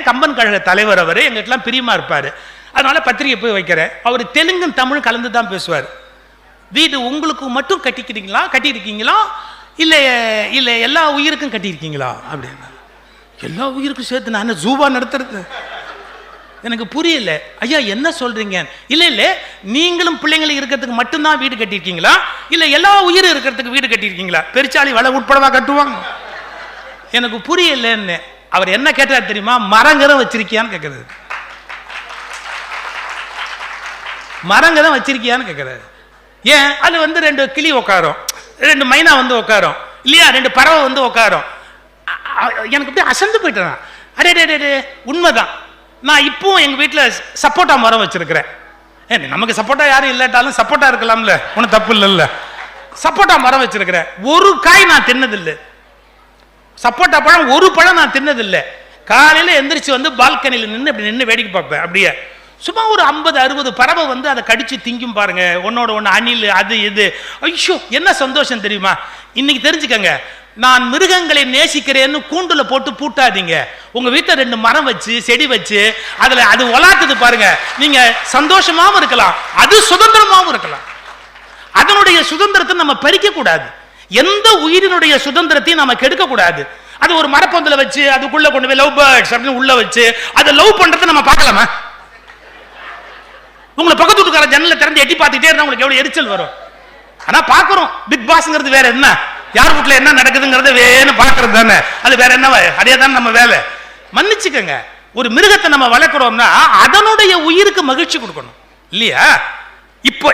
வைக்கிறேன். கம்பன் கழக தலைவர் அவர், எங்கிட்டலாம் பிரியமா இருப்பார். அதனால பத்திரிகை போய் வைக்கிறேன். அவர் தெலுங்கும் தமிழும் கலந்து தான் பேசுவார். வீடு உங்களுக்கு மட்டும் கட்டியிருக்கீங்களா இல்லை இல்லை எல்லா உயிருக்கும் கட்டியிருக்கீங்களா அப்படின்னா, எல்லா உயிருக்கும் சேர்த்து நான் ஜூவா நடத்துறது எனக்கு புரியல. ஐயா என்ன சொல்றீங்க? இல்லை இல்லை நீங்களும் பிள்ளைங்களும் இருக்கிறதுக்கு மட்டும்தான் வீடு கட்டியிருக்கீங்களா இல்லை எல்லா உயிரும் இருக்கிறதுக்கு வீடு கட்டியிருக்கீங்களா? பெருச்சாளி வலை உட்படவா கட்டுவாங்க? எனக்கு புரியலன்னு. அவர் என்ன கேட்டார் தெரியுமா? மரங்கரம் வச்சிருக்கியான்னு கேட்கறாரு. மரங்கரம் வச்சிருக்கியான்னு கேட்கறாரு. ஏன்? அது வந்து 2 கிளி உட்காரும், 2 மைனா வந்து உட்காரும் இல்லையா, 2 பறவை வந்து உட்காரும். எனக்கு அப்படியே அசந்து போயிட்டேன். அடே உண்மைதான். நான் இப்பவும் எங்க வீட்டில் சப்போட்டா மரம் வச்சிருக்கிறேன். நமக்கு சப்போட்டா யாரும் இல்லாட்டாலும் சப்போட்டா இருக்கலாம்ல, ஒன்றும் தப்பு இல்லைல்ல. சப்போட்டா மரம் வச்சிருக்கிறேன். ஒரு காய் நான் தின்னதில்லை. சப்போட்டா பழம் ஒரு பழம் நான் தின்னதில்லை. காலையில் எந்திரிச்சு வந்து பால்கனியில் நின்று அப்படி நின்று வேடிக்கை பார்ப்பேன். அப்படியே சும்மா ஒரு 50-60 பறவை வந்து அதை கடிச்சு திங்கும் பாருங்க, ஒன்னோட ஒன்று அணில் அது இது. ஐயோ என்ன சந்தோஷம் தெரியுமா? இன்னைக்கு தெரிஞ்சுக்கங்க, நான் மிருகங்களை நேசிக்கிறேன்னு கூண்டுல போட்டு பூட்டாதீங்க. உங்க வீட்டில் 2 மரம் வச்சு செடி வச்சு அதுல அது உலாக்குது பாருங்க, நீங்க சந்தோஷமாவும் இருக்கலாம், அது சுதந்திரமாவும் இருக்கலாம். அதனுடைய சுதந்திரத்தை நம்ம பறிக்க கூடாது. எந்த உயிரினுடைய சுதந்திரத்தையும் நம்ம கெடுக்க கூடாது. அது ஒரு மரப்பொந்தில வச்சு அதுக்குள்ள கொண்டு போய் லவ் பேர்ட்ஸ் அப்படின்னு உள்ள வச்சு அதை லவ் பண்றதை நம்ம பார்க்கலாமா? உங்களை பக்கத்து வீட்டுக்கார ஜன்னல திறந்து எட்டி பார்த்துட்டே இருந்தா உங்களுக்கு எவ்வளவு எரிச்சல் வரும். ஆனா பாக்குறோம், பிக் பாஸ்ங்கிறது வேற என்ன, யார் வீட்டுல என்ன நடக்குதுங்கிறத வேணும் பாக்குறது தானே, அது வேற என்ன, அதே தான் நம்ம வேலை. மன்னிச்சுக்கங்க, ஒரு மிருகத்தை நம்ம வளர்க்கிறோம்னா அதனுடைய உயிருக்கு மகிழ்ச்சி கொடுக்கணும் இல்லையா? இப்போ